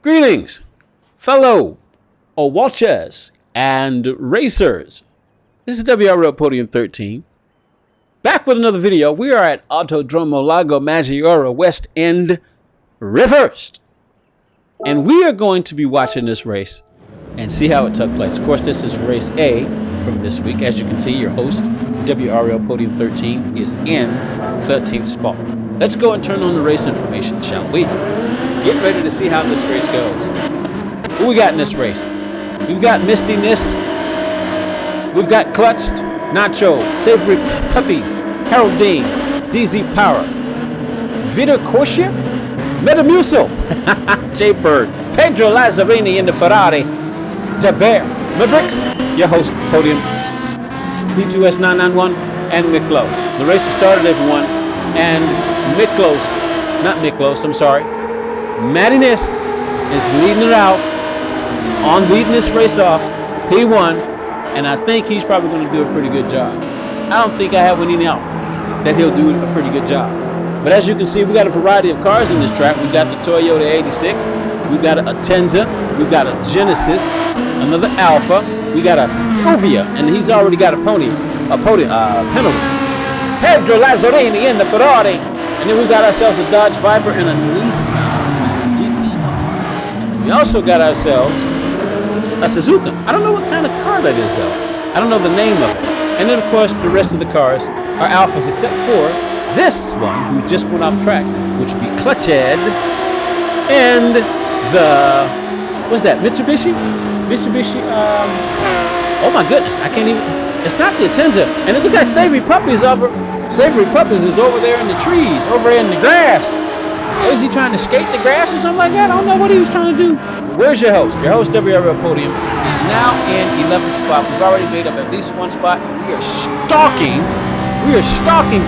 Greetings, fellow watchers and racers. This is WRL Podium 13. Back with another video. We are at Autodromo Lago Maggiore West End reversed. And we are going to be watching this race and see how it took place. Of course, this is race A from this week. As you can see, your host, WRL Podium 13, is in 13th spot. Let's go and turn on the race information, shall we? Get ready to see how this race goes. Who we got in this race? We've got Mistiness. We've got Clutched, Nacho, Savory Puppies, Harold Dean, DZ Power, Vito Corsia, Metamucil, J Bird, Pedro Lazzarini in the Ferrari, De Bear, Mabrix, your host, Podium, C2S 991, and Miklo. The race has started, everyone, and Matty Nist is leading it out, leading this race off, P1, and I think he's probably going to do a pretty good job. I don't think I have any doubt that he'll do a pretty good job. But as you can see, we got a variety of cars in this track. We've got the Toyota 86, we've got a Tenza, we've got a Genesis, another Alfa, we got a Silvia, and he's already got a penalty. Pedro Lazzarini in the Ferrari, and then we got ourselves a Dodge Viper and a Nissan GT. We also got ourselves a Suzuka. I don't know what kind of car that is though. I don't know the name of it. And then of course the rest of the cars are Alphas except for this one who just went off track, which would be Clutched, and the, what's that, Mitsubishi, oh my goodness, I can't even, it's not the Atenza. And it looks like Savory Puppies is over there in the trees, over in the grass. Is he trying to skate the grass or something like that? I don't know what he was trying to do. Where's your host? Your host, WRL Podium, is now in 11th spot. We've already made up at least one spot. We are stalking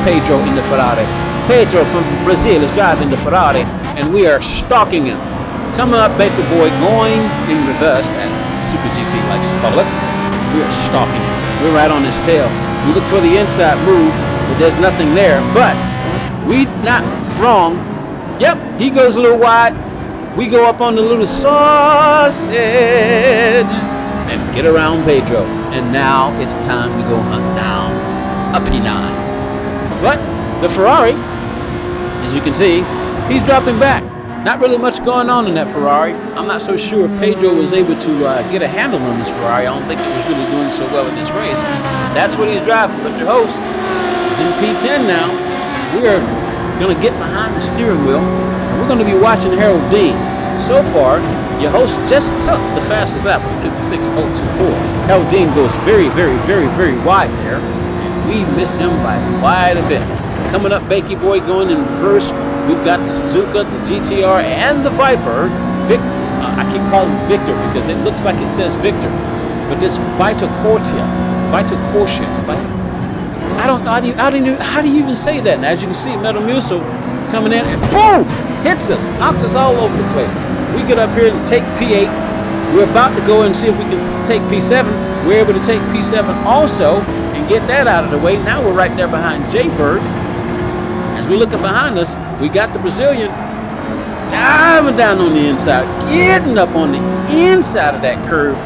Pedro in the Ferrari. Pedro from Brazil is driving the Ferrari, and we are stalking him. Coming up, Baker Boy going in reverse, as Super GT likes to call it. We are stalking him. We're right on his tail. We look for the inside move, but there's nothing there. But we not wrong. Yep, he goes a little wide. We go up on the little sausage and get around Pedro. And now it's time to go hunt down a P9. But the Ferrari, as you can see, he's dropping back. Not really much going on in that Ferrari. I'm not so sure if Pedro was able to get a handle on this Ferrari. I don't think it was really doing so well in this race. That's what he's driving. But your host is in P10 now. We are going to get behind the steering wheel, and we're going to be watching Harold Dean. So far, your host just took the fastest lap of 56.024. Harold Dean goes very, very, very, very wide there, and we miss him by quite a bit. Coming up, Bakey Boy going in reverse. We've got the Suzuka, the GTR, and the Viper. I keep calling him Victor because it looks like it says Victor, but it's Vito Corsia. I don't know. How do you even say that? And as you can see, Metamucil is coming in and boom! Hits us, knocks us all over the place. We get up here and take P8. We're about to go and see if we can take P7. We're able to take P7 also and get that out of the way. Now we're right there behind J Bird. As we look up behind us, we got the Brazilian diving down on the inside, getting up on the inside of that curve,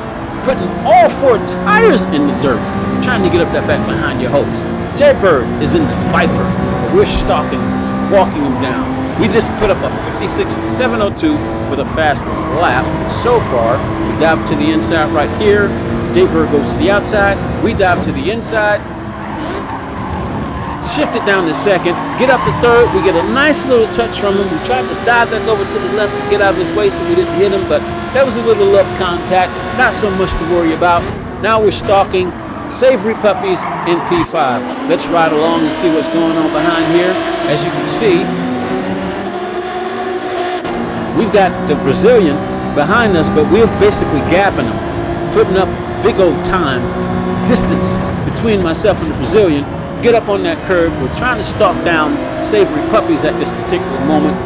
putting all four tires in the dirt, trying to get up that back behind your host. J Bird is in the Viper. We're stalking, walking him down. We just put up a 56.702 for the fastest lap so far. We dive to the inside right here. J Bird goes to the outside. We dive to the inside. Shift it down to second. Get up to third. We get a nice little touch from him. We tried to dive back over to the left and get out of his way so we didn't hit him, but that was a little love contact. Not so much to worry about. Now we're stalking Savory Puppies in P5. Let's ride along and see what's going on behind here. As you can see, we've got the Brazilian behind us, but we're basically gapping him, putting up big old times, distance between myself and the Brazilian. Get up on that curb. We're trying to stalk down Savory Puppies at this particular moment.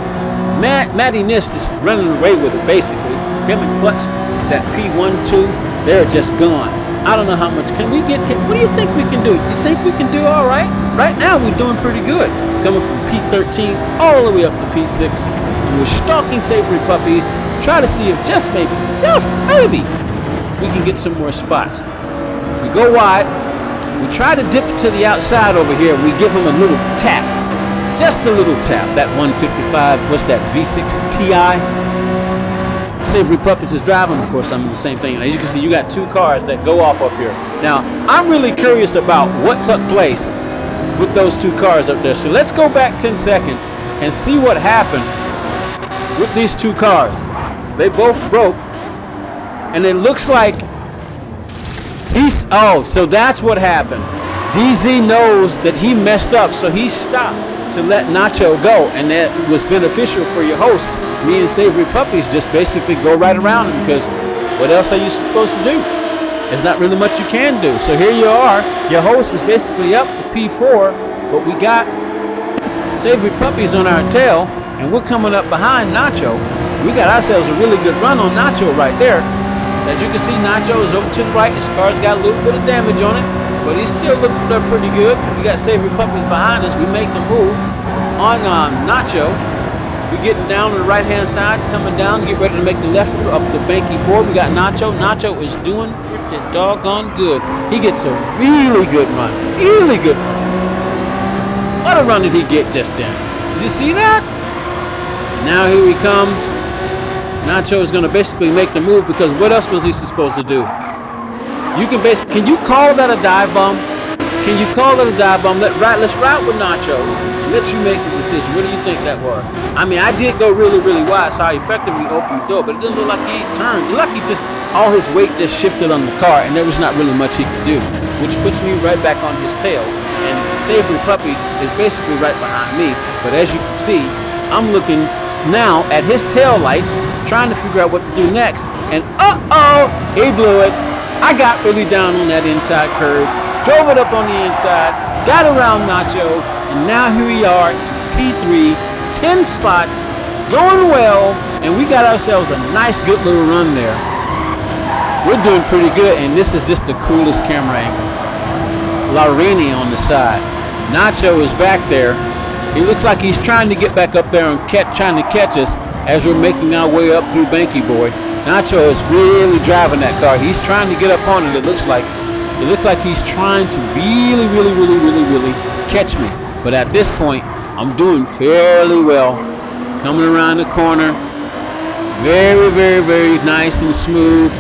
Matty Nist is running away with it, basically. Him and Clutch, that P12, they're just gone. I don't know how much. What do you think we can do? You think we can do all right? Right now, we're doing pretty good. Coming from P13 all the way up to P6. And we're stalking Savory Puppies. try to see if just maybe, we can get some more spots. We go wide. We try to dip it to the outside over here. We give him a little tap. Just a little tap. That 155, what's that, V6 Ti? Savory Puppies is driving. Of course, I'm in the same thing. And as you can see, you got two cars that go off up here. Now, I'm really curious about what took place with those two cars up there. So let's go back 10 seconds and see what happened with these two cars. They both broke. And it looks like so that's what happened. DZ knows that he messed up, so he stopped to let Nacho go, and that was beneficial for your host. Me and Savory Puppies just basically go right around him, because what else are you supposed to do? There's not really much you can do. So here you are. Your host is basically up to P4, but we got Savory Puppies on our tail, and we're coming up behind Nacho. We got ourselves a really good run on Nacho right there. As you can see, Nacho is over to the right. His car's got a little bit of damage on it, but he's still looking pretty good. We got Savory Puppies behind us. We make the move on Nacho. We're getting down to the right-hand side, coming down, get ready to make the left up to Banky Boy. We got Nacho. Nacho is doing pretty doggone good. He gets a really good run. Really good run. What a run did he get just then? Did you see that? Now here he comes. Nacho is going to basically make the move, because what else was he supposed to do? Can you call that a dive bomb? Can you call it a dive bomb? Let's ride with Nacho and let you make the decision. What do you think that was? I mean, I did go really, really wide, so I effectively opened the door, but it didn't look like he turned. It looked like he all his weight just shifted on the car, and there was not really much he could do, which puts me right back on his tail. And Savory Puppies is basically right behind me, but as you can see, I'm looking now at his tail lights, trying to figure out what to do next, and he blew it. I got really down on that inside curve, drove it up on the inside, got around Nacho, and now here we are, P3, 10 spots, going well, and we got ourselves a nice good little run there. We're doing pretty good, and this is just the coolest camera angle. Larini on the side. Nacho is back there. He looks like he's trying to get back up there and trying to catch us as we're making our way up through Banky Boy. Nacho is really driving that car. He's trying to get up on it. It looks like he's trying to really catch me. But at this point, I'm doing fairly well. Coming around the corner. Very nice and smooth.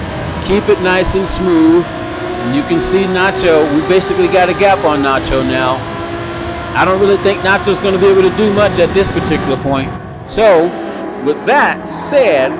Keep it nice and smooth. And you can see Nacho. We basically got a gap on Nacho now. I don't really think Nacho's going to be able to do much at this particular point. So, with that said,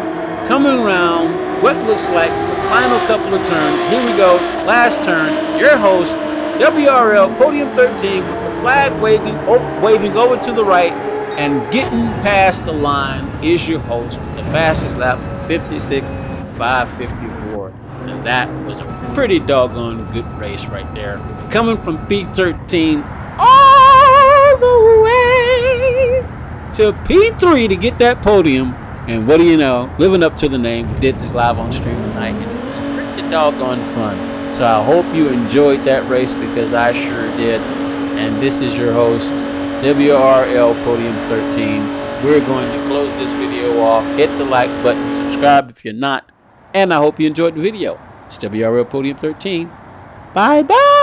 coming around what looks like the final couple of turns. Here we go. Last turn. Your host, WRL Podium 13, with the flag waving over to the right and getting past the line is your host with the fastest lap, 56.554. And that was a pretty doggone good race right there. Coming from P13 all the way to P3 to get that podium. And what do you know, living up to the name. We did this live on stream tonight, and it was pretty doggone fun. So I hope you enjoyed that race, because I sure did. And this is your host, WRL Podium 13. We're going to close this video off. Hit the like button, subscribe if you're not, and I hope you enjoyed the video. It's WRL Podium 13. Bye-bye.